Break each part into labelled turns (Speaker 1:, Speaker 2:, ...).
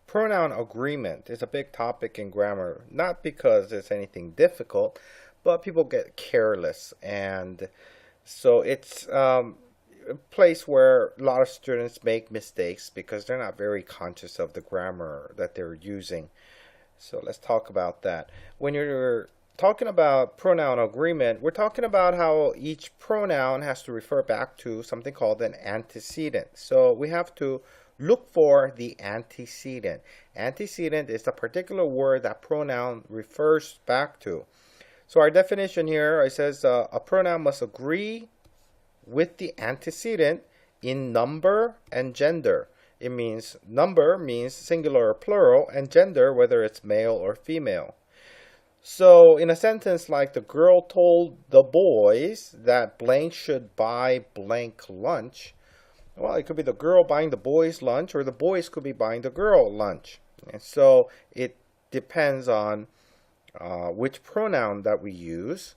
Speaker 1: Pronoun agreement is a big topic in grammar, not because it's anything difficult, but people get careless. And so it's a place where a lot of students make mistakes because they're not very conscious of the grammar that they're using. So let's talk about that. When you're talking about pronoun agreement, we're talking about how each pronoun has to refer back to something called an antecedent. So we have to look for the antecedent. Antecedent is the particular word that pronoun refers back to. So our definition here, it says a pronoun must agree with the antecedent in number and gender. It means number means singular or plural, and gender whether it's male or female. So in a sentence like the girl told the boys that blank should buy blank lunch, well, it could be the girl buying the boys lunch, or the boys could be buying the girl lunch. And so it depends on which pronoun that we use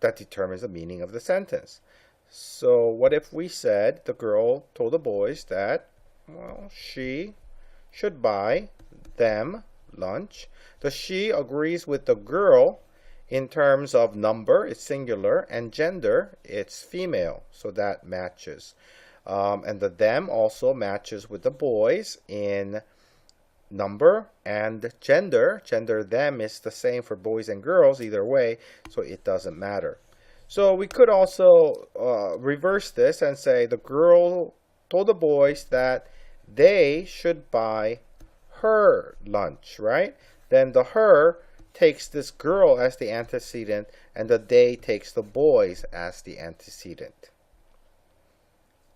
Speaker 1: that determines the meaning of the sentence. So what if we said the girl told the boys that, well, she should buy them lunch. The she agrees with the girl in terms of number, it's singular, and gender, it's female. So that matches. And the them also matches with the boys in number and gender. Gender them is the same for boys and girls either way, so it doesn't matter. So we could also reverse this and say the girl told the boys that they should buy her lunch, right? Then the her takes this girl as the antecedent, and the they takes the boys as the antecedent.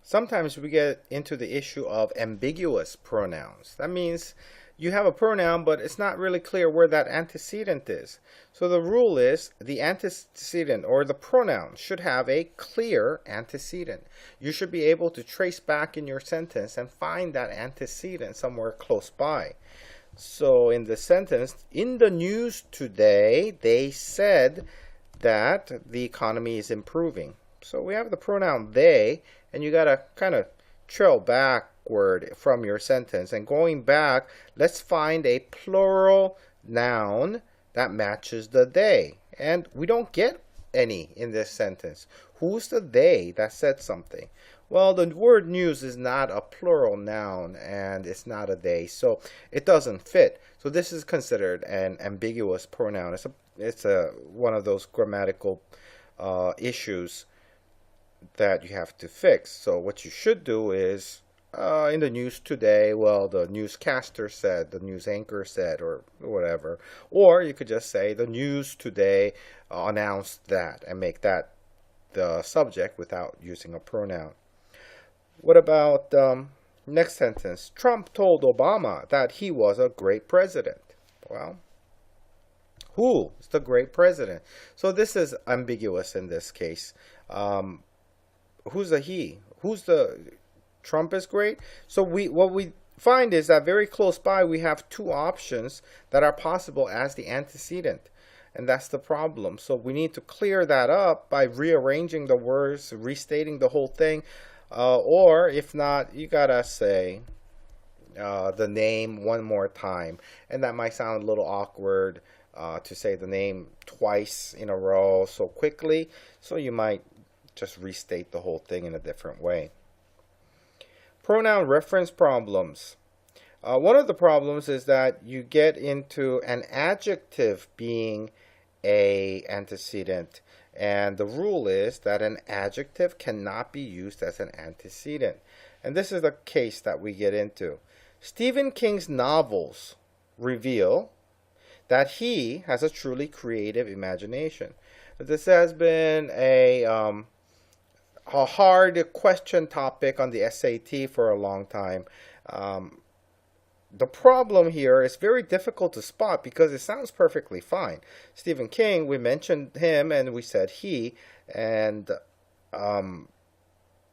Speaker 1: Sometimes we get into the issue of ambiguous pronouns. That means you have a pronoun, but it's not really clear where that antecedent is. So the rule is the antecedent or the pronoun should have a clear antecedent. You should be able to trace back in your sentence and find that antecedent somewhere close by. So in the sentence, in the news today, they said that the economy is improving. So we have the pronoun they, and you got to kind of trail backward from your sentence. And going back, let's find a plural noun that matches the they. And we don't get any in this sentence. Who's the they that said something? Well, the word news is not a plural noun, and it's not a they, so it doesn't fit. So this is considered an ambiguous pronoun. It's one of those grammatical issues that you have to fix. So what you should do is, in the news today, well, the newscaster said, the news anchor said, or whatever. Or you could just say, the news today announced that, and make that the subject without using a pronoun. What about next sentence? Trump told Obama that he was a great president. Well, who is the great president? So this is ambiguous in this case. Who's the he? Who's the Trump is great? So what we find is that very close by we have two options that are possible as the antecedent. And that's the problem. So we need to clear that up by rearranging the words, restating the whole thing. Or if not, you gotta say the name one more time. And that might sound a little awkward to say the name twice in a row so quickly. So you might just restate the whole thing in a different way. Pronoun reference problems. One of the problems is that you get into an adjective being a antecedent. And the rule is that an adjective cannot be used as an antecedent. And this is the case that we get into. Stephen King's novels reveal that he has a truly creative imagination. This has been a hard question topic on the SAT for a long time. The problem here is very difficult to spot because it sounds perfectly fine. Stephen King, we mentioned him and we said he, and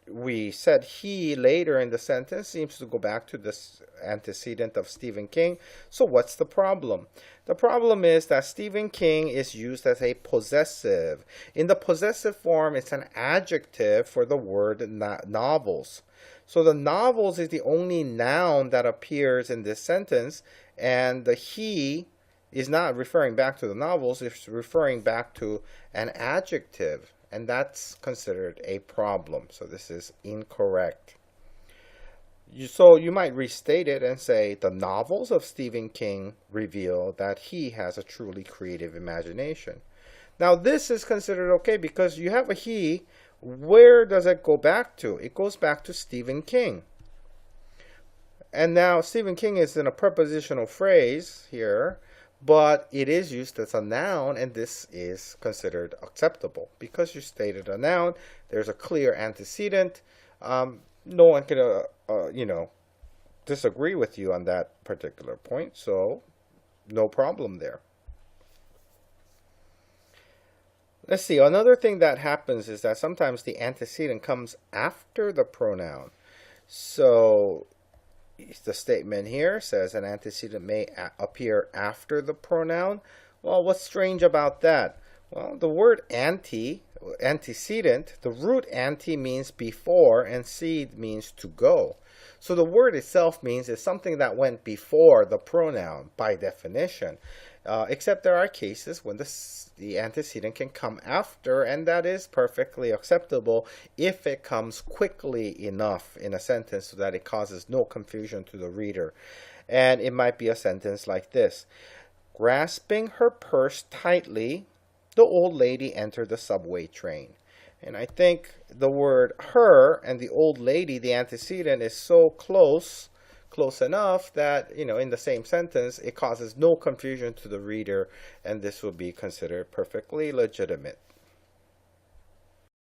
Speaker 1: we said he later in the sentence seems to go back to this antecedent of Stephen King. So what's the problem? The problem is that Stephen King is used as a possessive. In the possessive form, it's an adjective for the word novels. So the novels is the only noun that appears in this sentence, and the he is not referring back to the novels, it's referring back to an adjective, and that's considered a problem. So this is incorrect. So you might restate it and say, the novels of Stephen King reveal that he has a truly creative imagination. Now this is considered okay because you have a he. Where does it go back to? It goes back to Stephen King. And now Stephen King is in a prepositional phrase here, but it is used as a noun, and this is considered acceptable because you stated a noun. There's a clear antecedent. No one can, disagree with you on that particular point, so no problem there. Let's see, another thing that happens is that sometimes the antecedent comes after the pronoun. So the statement here says an antecedent may appear after the pronoun. Well, what's strange about that? Well, the word antecedent, the root ante means before and cede means to go. So the word itself means it's something that went before the pronoun by definition. Except there are cases when the antecedent can come after, and that is perfectly acceptable if it comes quickly enough in a sentence so that it causes no confusion to the reader. And it might be a sentence like this. Grasping her purse tightly, the old lady entered the subway train. And I think the word her and the old lady, the antecedent, is so close enough that, in the same sentence, it causes no confusion to the reader, and this will be considered perfectly legitimate.